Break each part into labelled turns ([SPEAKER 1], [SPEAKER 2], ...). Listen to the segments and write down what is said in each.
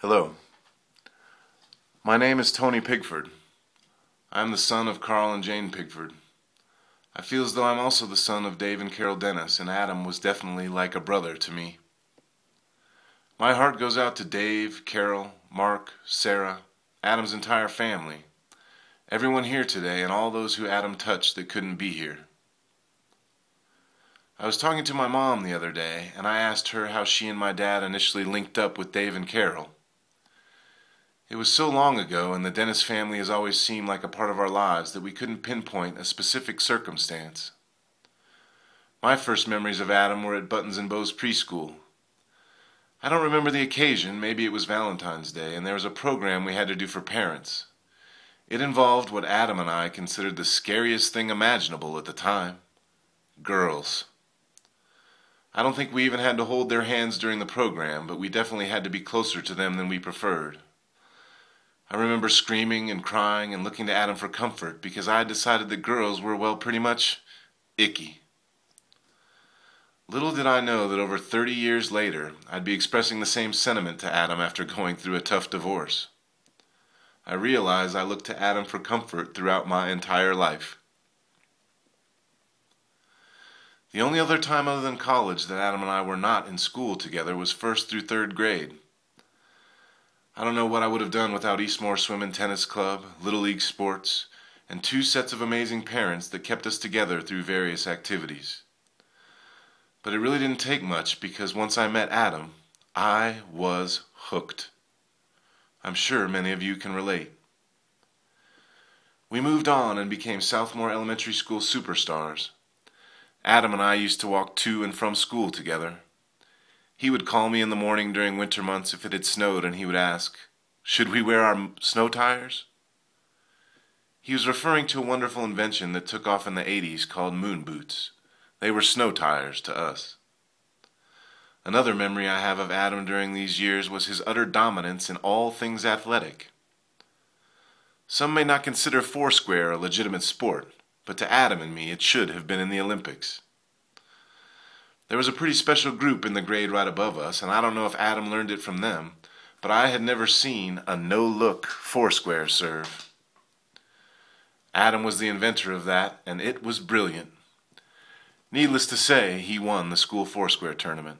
[SPEAKER 1] Hello. My name is Tony Pigford. I am the son of Carl and Jane Pigford. I feel as though I'm also the son of Dave and Carol Dennis, and Adam was definitely like a brother to me. My heart goes out to Dave, Carol, Mark, Sarah, Adam's entire family, everyone here today, and all those who Adam touched that couldn't be here. I was talking to my mom the other day, and I asked her how she and my dad initially linked up with Dave and Carol. It was so long ago, and the Dennis family has always seemed like a part of our lives that we couldn't pinpoint a specific circumstance. My first memories of Adam were at Buttons and Bows preschool. I don't remember the occasion, maybe it was Valentine's Day, and there was a program we had to do for parents. It involved what Adam and I considered the scariest thing imaginable at the time: girls. I don't think we even had to hold their hands during the program, but we definitely had to be closer to them than we preferred. I remember screaming and crying and looking to Adam for comfort because I had decided that girls were, well, pretty much icky. Little did I know that over 30 years later, I'd be expressing the same sentiment to Adam after going through a tough divorce. I realized I looked to Adam for comfort throughout my entire life. The only other time other than college that Adam and I were not in school together was 1st through 3rd grade. I don't know what I would have done without Eastmoor Swim and Tennis Club, Little League sports, and 2 sets of amazing parents that kept us together through various activities. But it really didn't take much because once I met Adam, I was hooked. I'm sure many of you can relate. We moved on and became Southmoor Elementary School superstars. Adam and I used to walk to and from school together. He would call me in the morning during winter months if it had snowed, and he would ask, "Should we wear our snow tires?" He was referring to a wonderful invention that took off in the 80s called moon boots. They were snow tires to us. Another memory I have of Adam during these years was his utter dominance in all things athletic. Some may not consider foursquare a legitimate sport, but to Adam and me it should have been in the Olympics. There was a pretty special group in the grade right above us, and I don't know if Adam learned it from them, but I had never seen a no-look foursquare serve. Adam was the inventor of that, and it was brilliant. Needless to say, he won the school foursquare tournament.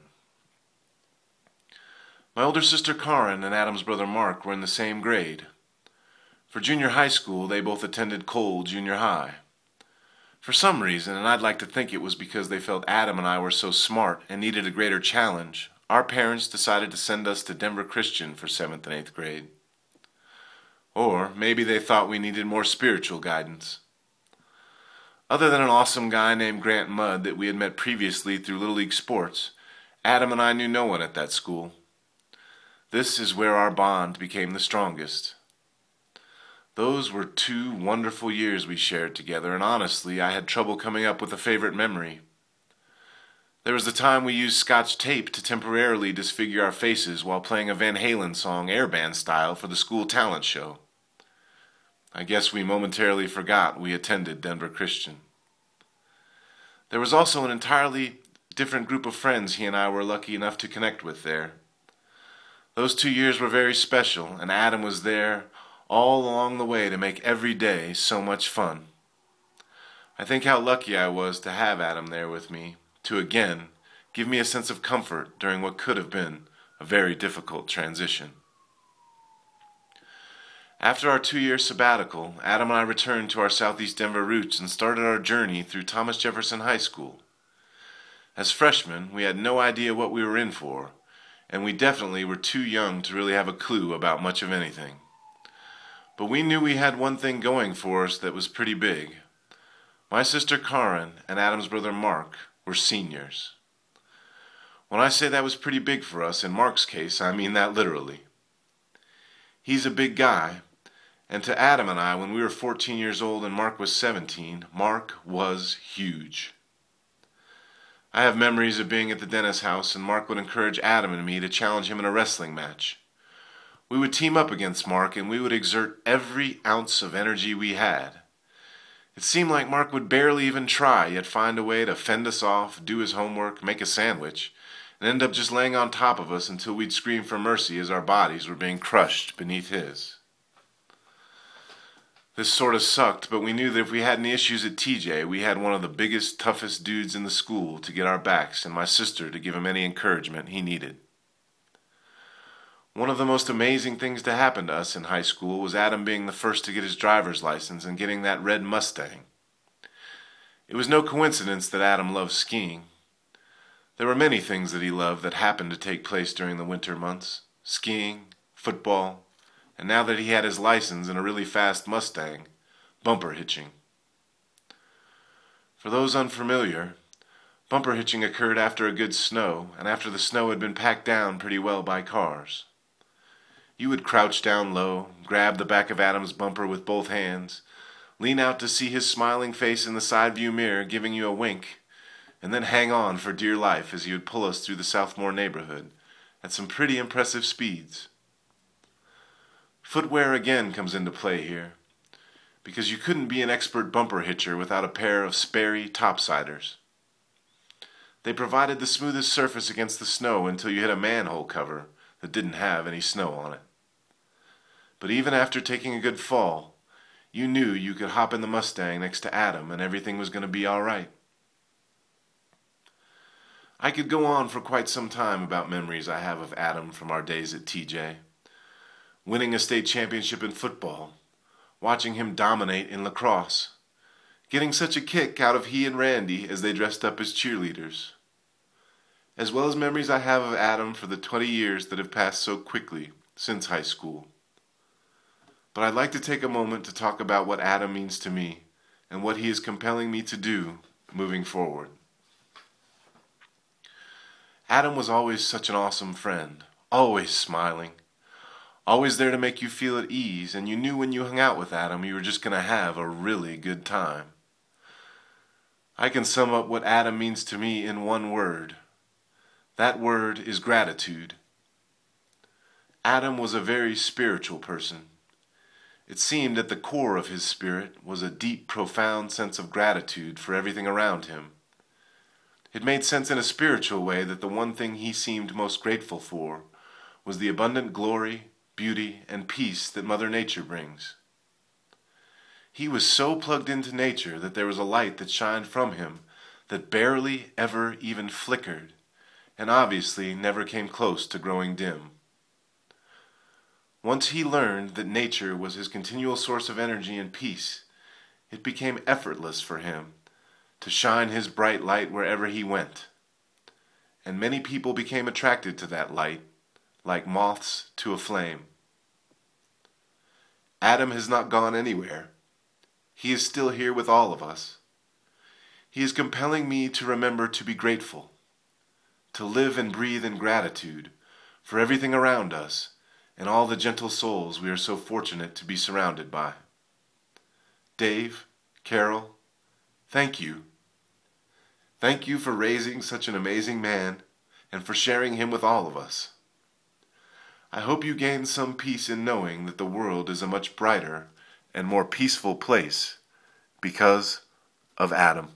[SPEAKER 1] My older sister Karen and Adam's brother Mark were in the same grade. For junior high school, they both attended Cole Junior High. For some reason, and I'd like to think it was because they felt Adam and I were so smart and needed a greater challenge, our parents decided to send us to Denver Christian for 7th and 8th grade. Or maybe they thought we needed more spiritual guidance. Other than an awesome guy named Grant Mudd that we had met previously through Little League sports, Adam and I knew no one at that school. This is where our bond became the strongest. Those were 2 wonderful years we shared together, and honestly, I had trouble coming up with a favorite memory. There was the time we used Scotch tape to temporarily disfigure our faces while playing a Van Halen song airband style for the school talent show. I guess we momentarily forgot we attended Denver Christian. There was also an entirely different group of friends he and I were lucky enough to connect with there. Those 2 years were very special, and Adam was there all along the way to make every day so much fun. I think how lucky I was to have Adam there with me, to again give me a sense of comfort during what could have been a very difficult transition. After our 2-year sabbatical, Adam and I returned to our Southeast Denver roots and started our journey through Thomas Jefferson High School. As freshmen, we had no idea what we were in for, and we definitely were too young to really have a clue about much of anything. But we knew we had one thing going for us that was pretty big. My sister Karen and Adam's brother Mark were seniors. When I say that was pretty big for us, in Mark's case, I mean that literally. He's a big guy, and to Adam and I, when we were 14 years old and Mark was 17, Mark was huge. I have memories of being at the Dennis house, and Mark would encourage Adam and me to challenge him in a wrestling match. We would team up against Mark, and we would exert every ounce of energy we had. It seemed like Mark would barely even try, yet find a way to fend us off, do his homework, make a sandwich, and end up just laying on top of us until we'd scream for mercy as our bodies were being crushed beneath his. This sort of sucked, but we knew that if we had any issues at TJ, we had one of the biggest, toughest dudes in the school to get our backs and my sister to give him any encouragement he needed. One of the most amazing things to happen to us in high school was Adam being the first to get his driver's license and getting that red Mustang. It was no coincidence that Adam loved skiing. There were many things that he loved that happened to take place during the winter months: skiing, football, and now that he had his license and a really fast Mustang, bumper hitching. For those unfamiliar, bumper hitching occurred after a good snow and after the snow had been packed down pretty well by cars. You would crouch down low, grab the back of Adam's bumper with both hands, lean out to see his smiling face in the side view mirror giving you a wink, and then hang on for dear life as he would pull us through the Southmore neighborhood at some pretty impressive speeds. Footwear again comes into play here, because you couldn't be an expert bumper hitcher without a pair of Sperry topsiders. They provided the smoothest surface against the snow until you hit a manhole cover that didn't have any snow on it. But even after taking a good fall, you knew you could hop in the Mustang next to Adam and everything was going to be all right. I could go on for quite some time about memories I have of Adam from our days at TJ. Winning a state championship in football, watching him dominate in lacrosse, getting such a kick out of he and Randy as they dressed up as cheerleaders, as well as memories I have of Adam for the 20 years that have passed so quickly since high school. But I'd like to take a moment to talk about what Adam means to me and what he is compelling me to do moving forward. Adam was always such an awesome friend, always smiling, always there to make you feel at ease, and you knew when you hung out with Adam you were just going to have a really good time. I can sum up what Adam means to me in one word. That word is gratitude. Adam was a very spiritual person. It seemed at the core of his spirit was a deep, profound sense of gratitude for everything around him. It made sense in a spiritual way that the one thing he seemed most grateful for was the abundant glory, beauty, and peace that Mother Nature brings. He was so plugged into nature that there was a light that shined from him that barely ever even flickered, and obviously never came close to growing dim. Once he learned that nature was his continual source of energy and peace, it became effortless for him to shine his bright light wherever he went. And many people became attracted to that light, like moths to a flame. Adam has not gone anywhere. He is still here with all of us. He is compelling me to remember to be grateful, to live and breathe in gratitude for everything around us and all the gentle souls we are so fortunate to be surrounded by. Dave, Carol, thank you. Thank you for raising such an amazing man and for sharing him with all of us. I hope you gain some peace in knowing that the world is a much brighter and more peaceful place because of Adam.